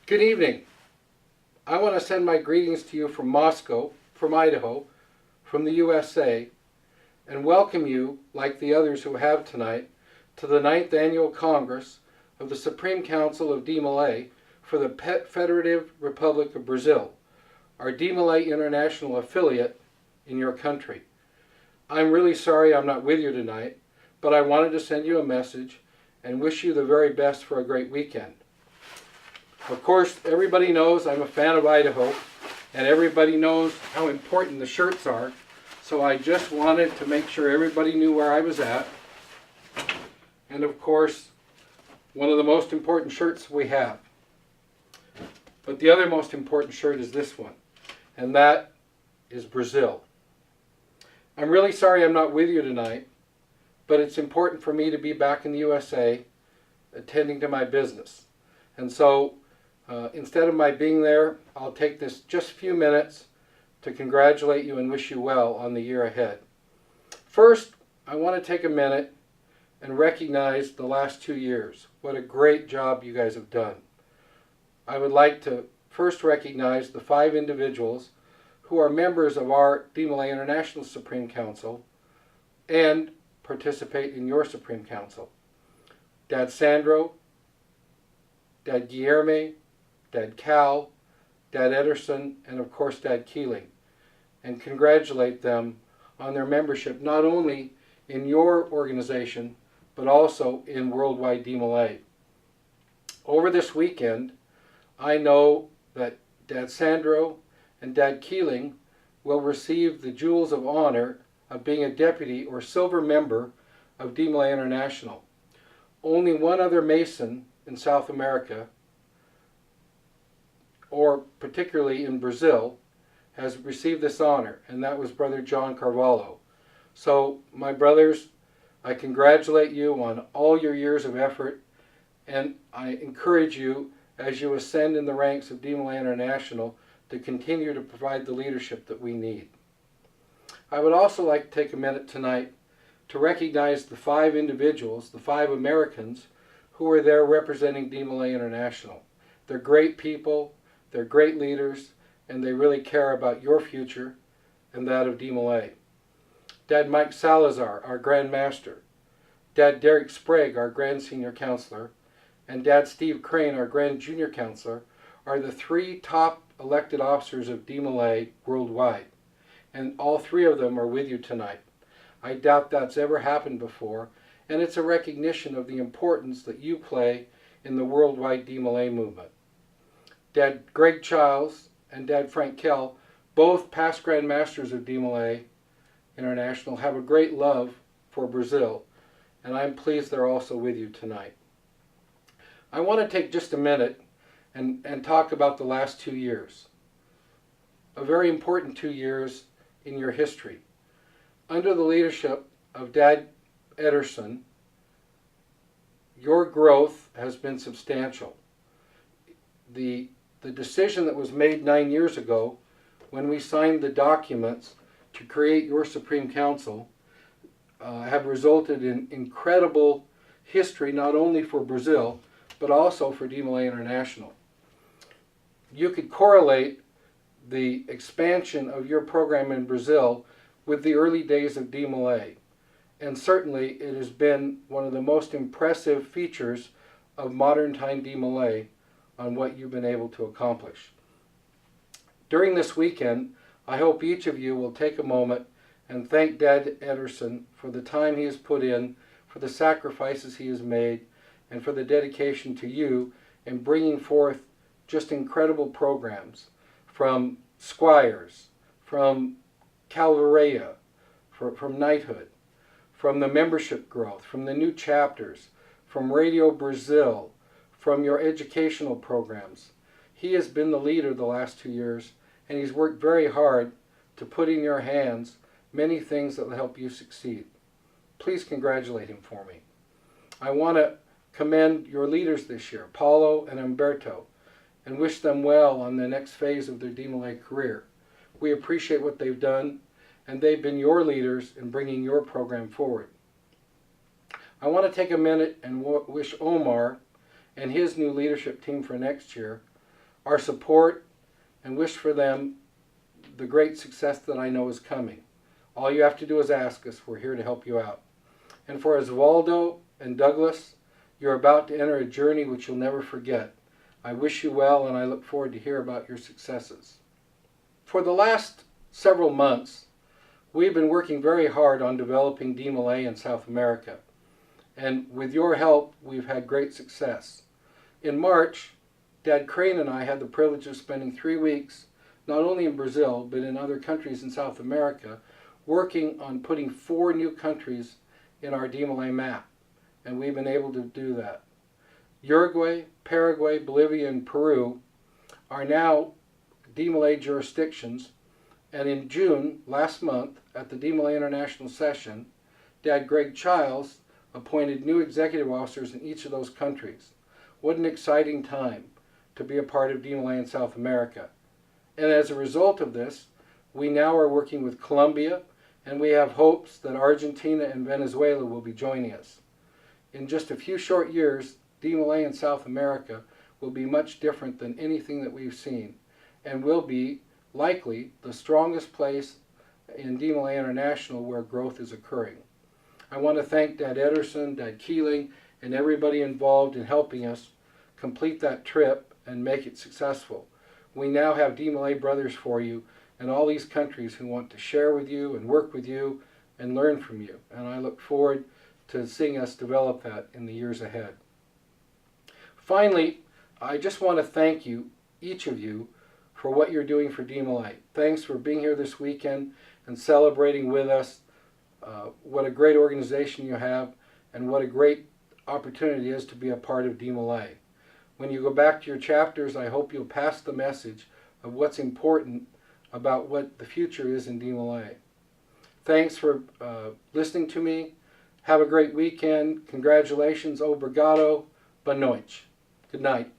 Good evening. I want to send my greetings to you from Moscow, from Idaho, from the USA, and welcome you, like the others who have tonight, to the 9th Annual Congress of the Supreme Council of DeMolay for the Federative Republic of Brazil, our DeMolay International affiliate in your country. I'm really sorry I'm not with you tonight, but I wanted to send you a message and wish you the very best for a great weekend. Of course, everybody knows I'm a fan of Idaho, and everybody knows how important the shirts are, so I just wanted to make sure everybody knew where I was at. And of course, one of the most important shirts we have. But the other most important shirt is this one, and that is Brazil. I'm really sorry I'm not with you tonight, but it's important for me to be back in the USA attending to my business. And so, instead of my being there, I'll take this just a few minutes to congratulate you and wish you well on the year ahead. First, I want to take a minute and recognize the last 2 years. What a great job you guys have done. I would like to first recognize the 5 individuals who are members of our DeMolay International Supreme Council and participate in your Supreme Council. Dad Sandro, Dad Guilherme, Dad Cal, Dad Ederson, and of course Dad Keeling, and congratulate them on their membership not only in your organization but also in Worldwide DeMolay. Over this weekend, I know that Dad Sandro and Dad Keeling will receive the Jewels of Honor of being a deputy or silver member of DeMolay International. Only one other Mason in South America, or particularly in Brazil, has received this honor, and that was Brother John Carvalho. So, my brothers, I congratulate you on all your years of effort, and I encourage you, as you ascend in the ranks of DeMolay International, to continue to provide the leadership that we need. I would also like to take a minute tonight to recognize the 5 individuals, the 5 Americans, who are there representing DeMolay International. They're great people, they're great leaders, and they really care about your future and that of DeMolay. Dad Mike Salazar, our Grand Master, Dad Derek Sprague, our Grand Senior Counselor, and Dad Steve Crane, our Grand Junior Counselor, are the 3 top elected officers of DeMolay worldwide, and all 3 of them are with you tonight. I doubt that's ever happened before, and it's a recognition of the importance that you play in the worldwide DeMolay movement. Dad Greg Childs and Dad Frank Kell, both past Grand Masters of DeMolay International, have a great love for Brazil, and I'm pleased they're also with you tonight. I want to take just a minute and talk about the last 2 years. A very important 2 years in your history. Under the leadership of Dad Ederson, your growth has been substantial. The decision that was made 9 years ago when we signed the documents to create your Supreme Council have resulted in incredible history, not only for Brazil, but also for DeMolay International. You could correlate the expansion of your program in Brazil with the early days of DeMolay, and certainly it has been one of the most impressive features of modern time DeMolay on what you've been able to accomplish. During this weekend, I hope each of you will take a moment and thank Dad Ederson for the time he has put in, for the sacrifices he has made, and for the dedication to you in bringing forth just incredible programs, from Squires, from Calvaria, from Knighthood, from the membership growth, from the new chapters, from Radio Brazil, from your educational programs. He has been the leader the last 2 years, and he's worked very hard to put in your hands many things that will help you succeed. Please congratulate him for me. I want to commend your leaders this year, Paulo and Humberto, and wish them well on the next phase of their DeMolay career. We appreciate what they've done, and they've been your leaders in bringing your program forward. I want to take a minute and wish Omar and his new leadership team for next year our support and wish for them the great success that I know is coming. All you have to do is ask us. We're here to help you out. And for Osvaldo and Douglas, you're about to enter a journey which you'll never forget. I wish you well, and I look forward to hear about your successes. For the last several months, we've been working very hard on developing DeMolay in South America. And with your help, we've had great success. In March, Dad Crane and I had the privilege of spending 3 weeks, not only in Brazil, but in other countries in South America, working on putting 4 new countries in our DeMolay map. And we've been able to do that. Uruguay, Paraguay, Bolivia, and Peru are now DeMolay jurisdictions. And in June, last month, at the DeMolay International session, Dad Greg Childs appointed new executive officers in each of those countries. What an exciting time to be a part of DeMolay in South America. And as a result of this, we now are working with Colombia, and we have hopes that Argentina and Venezuela will be joining us. In just a few short years, DeMolay in South America will be much different than anything that we've seen, and will be likely the strongest place in DeMolay International where growth is occurring. I want to thank Dad Ederson, Dad Keeling, and everybody involved in helping us complete that trip and make it successful. We now have DeMolay brothers for you in all these countries who want to share with you and work with you and learn from you. And I look forward to seeing us develop that in the years ahead. Finally, I just want to thank you, each of you, for what you're doing for DeMolay. Thanks for being here this weekend and celebrating with us. What a great organization you have, and what a great opportunity it is to be a part of DeMolay. When you go back to your chapters, I hope you'll pass the message of what's important about what the future is in DeMolay. Thanks for listening to me. Have a great weekend. Congratulations. Obrigado. Boa noite. Good night.